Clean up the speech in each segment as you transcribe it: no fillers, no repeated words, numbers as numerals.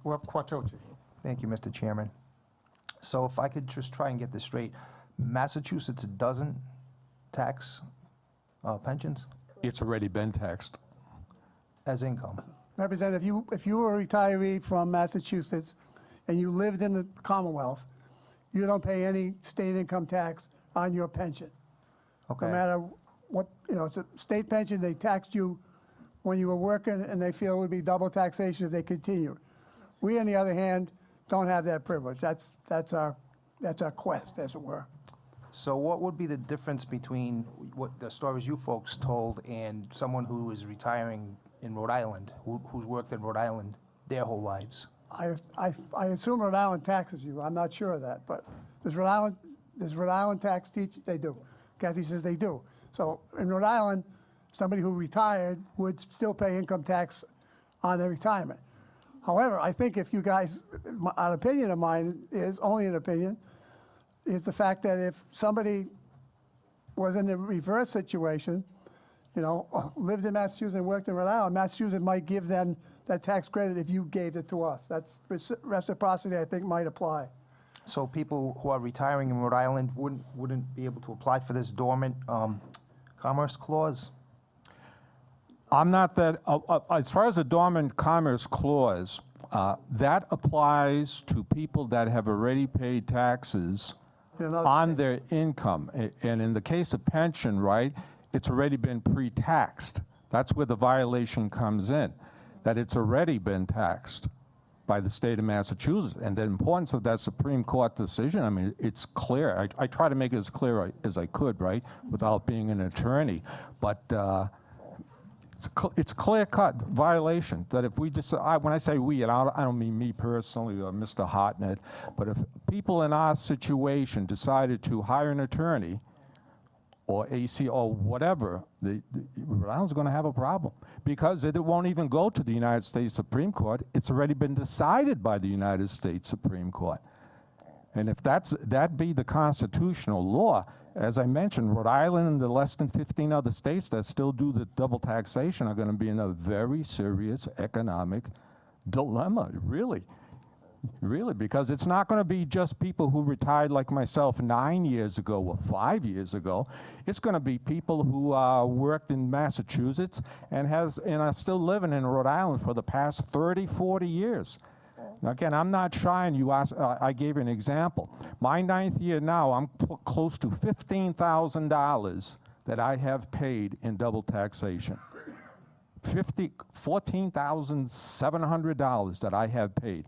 Quattrocchi. Thank you, Mr. Chairman. So if I could just try and get this straight, Massachusetts doesn't tax pensions It's already been taxed. as income. Representative, if you were a retiree from Massachusetts and you lived in the Commonwealth, you don't pay any state income tax on your pension. Okay. No matter what, it's a state pension, they taxed you when you were working, and they feel it would be double taxation if they continue. We, on the other hand, don't have that privilege. That's our quest, as it were. So what would be the difference between what the stories you folks told and someone who is retiring in Rhode Island, who's worked in Rhode Island their whole lives? I assume Rhode Island taxes you. I'm not sure of that, but does Rhode Island tax teach? They do. Kathy says they do. So in Rhode Island, somebody who retired would still pay income tax on their retirement. However, I think if you guys, an opinion of mine is only an opinion, is the fact that if somebody was in the reverse situation, lived in Massachusetts and worked in Rhode Island, Massachusetts might give them that tax credit if you gave it to us. That's reciprocity, I think, might apply. So people who are retiring in Rhode Island wouldn't be able to apply for this dormant commerce clause? I'm not that, as far as the dormant commerce clause, that applies to people that have already paid taxes on their income. And in the case of pension, right, it's already been pre-taxed. That's where the violation comes in, that it's already been taxed by the state of Massachusetts. And the importance of that Supreme Court decision, I mean, it's clear. I try to make it as clear as I could, right, without being an attorney. But it's clear-cut violation that if we decide, when I say we, and I don't mean me personally or Mr. Hartnett, but if people in our situation decided to hire an attorney or AC or whatever, Rhode Island's going to have a problem because it won't even go to the United States Supreme Court. It's already been decided by the United States Supreme Court. And if that be the constitutional law, as I mentioned, Rhode Island and the less than 15 other states that still do the double taxation are going to be in a very serious economic dilemma, really. Really, because it's not going to be just people who retired like myself 9 years ago or 5 years ago. It's going to be people who worked in Massachusetts and are still living in Rhode Island for the past 30, 40 years. Now, again, I'm not shy, and you asked, I gave you an example. My 9th year now, I'm close to $15,000 that I have paid in double taxation. $14,700 that I have paid.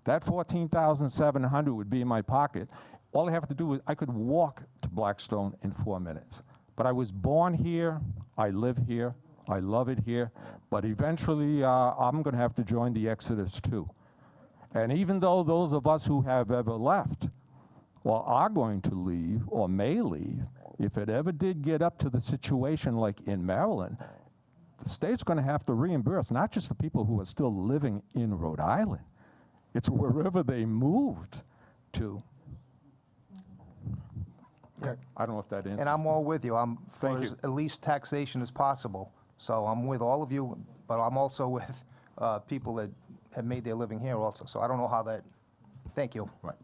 That $14,700 would be in my pocket. All I have to do is, I could walk to Blackstone in 4 minutes. But I was born here, I live here, I love it here, but eventually I'm going to have to join the exodus too. And even though those of us who have ever left, or are going to leave, or may leave, if it ever did get up to the situation like in Maryland, the state's going to have to reimburse not just the people who are still living in Rhode Island, it's wherever they moved to. Yeah. I don't know if that answers. And I'm all with you. I'm for Thank you. at least taxation as possible. So I'm with all of you, but I'm also with people that have made their living here also. So I don't know how that, thank you. Right.